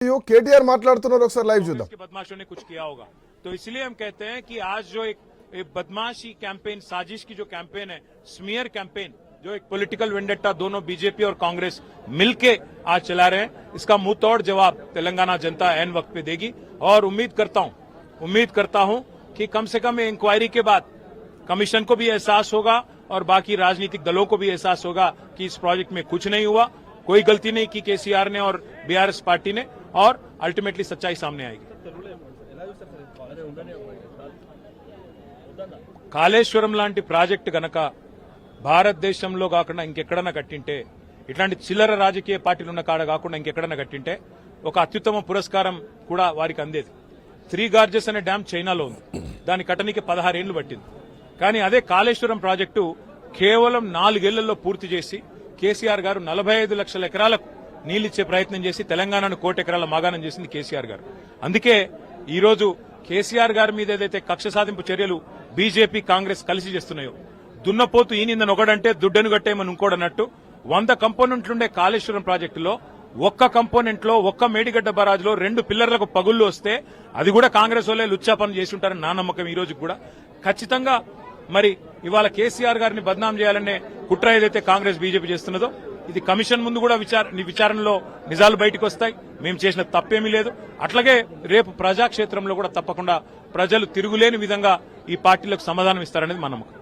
KTR మాట్లాడుతున్నారు ఒకసారి live చూద్దాం। बदमाशों ने कुछ किया होगा तो इसलिए हम कहते हैं कि आज जो एक बदमाशी कैंपेन, साजिश की जो कैंपेन है, स्मीयर कैंपेन, जो एक पॉलिटिकल वेंडेट्टा दोनों बीजेपी और कांग्रेस मिलके आज चला रहे हैं, इसका मुंह तोड़ जवाब तेलंगाना जनता ऐन वक्त पे देगी। और उम्मीद करता हूं कि कम से कम इंक्वायरी के बाद कमीशन को भी एहसास होगा और बाकी राजनीतिक दलों को भी एहसास होगा कि इस प्रोजेक्ट में कुछ नहीं हुआ, कोई गलती नहीं की केसीआर ने और बीआरएस पार्टी ने, और अल्टीमेटली सच्चाई सामने आएगी। కాళేశ్వరం లాంటి ప్రాజెక్టు గనక భారతదేశంలో కాకుండా ఇంకెక్కడన్నా కట్టింటే, ఇట్లాంటి చిల్లర రాజకీయ పార్టీలు ఉన్న కాడ కాకుండా ఇంకెక్కడన్నా కట్టింటే ఒక అత్యుత్తమ పురస్కారం కూడా వారికి అందేది। 3 గార్జెస్ అనే డ్యాం చైనాలో ఉంది, దాని కట్టనికి 16 ఏళ్లు పట్టింది। కానీ అదే కాళేశ్వరం ప్రాజెక్టు కేవలం 4 ఏళ్లలో పూర్తి చేసి కేసీఆర్ గారు 45 లక్షల ఎకరాలకు నీళ్లిచ్చే ప్రయత్నం చేసి తెలంగాణను 1 కోటి ఎకరాల మాగాణం చేసింది కేసీఆర్ గారు। అందుకే ఈ రోజు కేసీఆర్ గారి మీద ఏదైతే కక్ష సాధింపు చర్యలు బీజేపీ కాంగ్రెస్ కలిసి చేస్తున్నాయో, దున్నపోతు ఈ నిందను ఒకడంటే దుడ్డను కట్టేయమని ఇంకోడన్నట్టు 100 కంపోనెంట్లుండే కాళేశ్వరం ప్రాజెక్టులో ఒక్క కంపోనెంట్ లో, ఒక్క మేడిగడ్డ బరాజ్ లో 2 పిల్లర్లకు పగుళ్లు వస్తే అది కూడా కాంగ్రెస్ వాళ్ళే లుచ్చా పని చేసి ఉంటారని నా నమ్మకం। ఈ రోజు కూడా ఖచ్చితంగా మరి ఇవాళ కేసీఆర్ గారిని బద్నాం చేయాలనే కుట్ర ఏదైతే కాంగ్రెస్ బీజేపీ చేస్తున్నదో, ఇది కమిషన్ ముందు కూడా విచారణలో నిజాలు బయటకు వస్తాయి। మేము చేసిన తప్పేమీ లేదు। అట్లాగే రేపు ప్రజాక్షేత్రంలో కూడా తప్పకుండా ప్రజలు తిరుగులేని విధంగా ఈ పార్టీలకు సమాధానం ఇస్తారనేది మా నమ్మకం।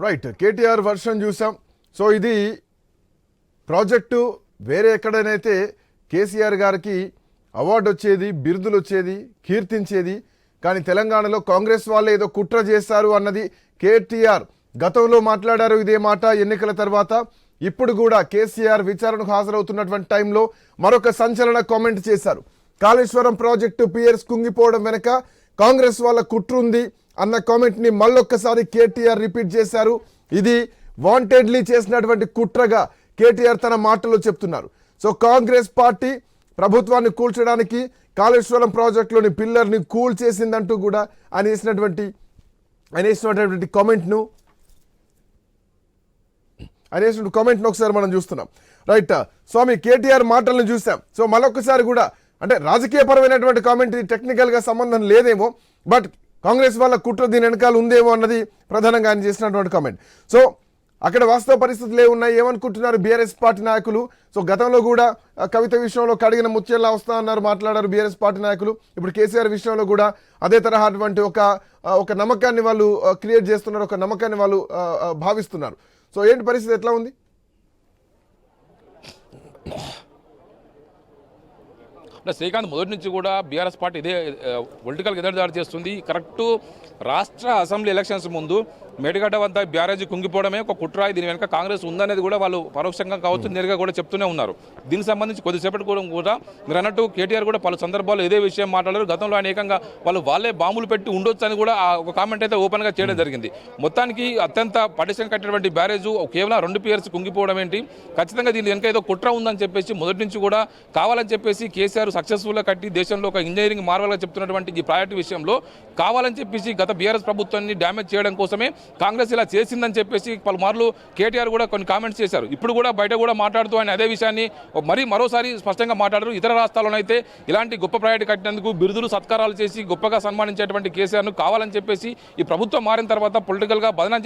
రైట్, కేటీఆర్ వర్షన్ చూసాం। సో ఇది ప్రాజెక్టు వేరే ఎక్కడనైతే కేసీఆర్ గారికి అవార్డు వచ్చేది, బిరుదులు వచ్చేది, కీర్తించేది, కానీ తెలంగాణలో కాంగ్రెస్ వాళ్ళే ఏదో కుట్ర చేశారు అన్నది కేటీఆర్ గతంలో మాట్లాడారు ఇదే మాట ఎన్నికల తర్వాత। ఇప్పుడు కూడా కేసీఆర్ విచారణకు హాజరవుతున్నటువంటి టైంలో మరొక సంచలన కామెంట్ చేశారు। కాళేశ్వరం ప్రాజెక్టు పియర్స్ కుంగిపోవడం వెనక కాంగ్రెస్ వాళ్ళ కుట్ర ఉంది అన్న కామెంట్ ని మళ్ళొక్కసారి కేటీఆర్ రిపీట్ చేశారు। ఇది వాంటెడ్లీ చేసినటువంటి కుట్రగా కేటీఆర్ తన మాటల్లో చెప్తున్నారు। సో కాంగ్రెస్ పార్టీ ప్రభుత్వాన్ని కూల్చడానికి కాళేశ్వరం ప్రాజెక్టులోని పిల్లర్ని కూల్ చేసిందంటూ కూడా ఆయన వేసినటువంటి కామెంట్ను ఒకసారి మనం చూస్తున్నాం। రైట్ స్వామి, కేటీఆర్ మాటలను చూసాం। సో మరొకసారి కూడా అంటే రాజకీయపరమైనటువంటి కామెంట్, టెక్నికల్ గా సంబంధం లేదేమో, బట్ కాంగ్రెస్ వాళ్ళ కుట్ర దీని వెనకాల ఉందేమో అన్నది ప్రధానంగా ఆయన చేసినటువంటి కామెంట్। సో అక్కడ వాస్తవ పరిస్థితులు ఏమున్నాయి, ఏమనుకుంటున్నారు బీఆర్ఎస్ పార్టీ నాయకులు? సో గతంలో కూడా కవిత విషయంలో కడిగిన ముత్యాల్లా వస్తా అన్నారు, మాట్లాడారు బీఆర్ఎస్ పార్టీ నాయకులు। ఇప్పుడు కేసీఆర్ విషయంలో కూడా అదే తరహా అటువంటి ఒక నమ్మకాన్ని వాళ్ళు క్రియేట్ చేస్తున్నారు, ఒక నమ్మకాన్ని వాళ్ళు భావిస్తున్నారు। సో ఏంటి పరిస్థితి, ఎట్లా ఉంది? శ్రీకాంత్ మొదటి నుంచి కూడా బీఆర్ఎస్ పార్టీ ఇదే పొలిటికల్ ఎదురుదాడి చేస్తుంది। కరెక్ట్ రాష్ట్ర అసెంబ్లీ ఎలక్షన్స్ ముందు మేడిగడ్డ వద్ద బ్యారేజీ కుంగిపోవడమే ఒక కుట్ర, దీని వెనుక కాంగ్రెస్ ఉందనేది కూడా వాళ్ళు పరోక్షంగా కావచ్చు, నేరుగా కూడా చెప్తూనే ఉన్నారు। దీనికి సంబంధించి కొద్దిసేపటి కూడా మీరు అన్నట్టు కేటీఆర్ కూడా పలు సందర్భాల్లో ఇదే విషయం మాట్లాడారు। గతంలో ఆయన ఏకంగా వాళ్ళే బాంబులు పెట్టి ఉండొచ్చు అని కూడా ఒక కామెంట్ అయితే ఓపెన్గా చేయడం జరిగింది। మొత్తానికి అత్యంత పటిష్టంగా కట్టినటువంటి బ్యారేజు కేవలం 2 పియర్స్ కుంగిపోవడం ఏంటి, ఖచ్చితంగా దీని వెనుక ఏదో కుట్ర ఉందని చెప్పేసి మొదటి నుంచి కూడా కావాలని చెప్పేసి కేసీఆర్ సక్సెస్ఫుల్గా కట్టి దేశంలో ఒక ఇంజనీరింగ్ మార్వల్గా చెప్తున్నటువంటి ఈ ప్రాజెక్టు విషయంలో కావాలని చెప్పేసి గత బీఆర్ఎస్ ప్రభుత్వాన్ని డ్యామేజ్ చేయడం కోసమే కాంగ్రెస్ ఇలా చేసిందని చెప్పేసి పలుమార్లు కేటీఆర్ కూడా కొన్ని కామెంట్స్ చేశారు। ఇప్పుడు కూడా బయట కూడా మాట్లాడుతూ ఆయన అదే విషయాన్ని మరోసారి స్పష్టంగా మాట్లాడారు। ఇతర రాష్ట్రాల్లోనైతే ఇలాంటి గొప్ప ప్రాజెక్టు కట్టినందుకు బిరుదులు సత్కారాలు చేసి గొప్పగా సన్మానించేటువంటి కేసీఆర్ను కావాలని చెప్పేసి ఈ ప్రభుత్వం మారిన తర్వాత పొలిటికల్గా బదనాం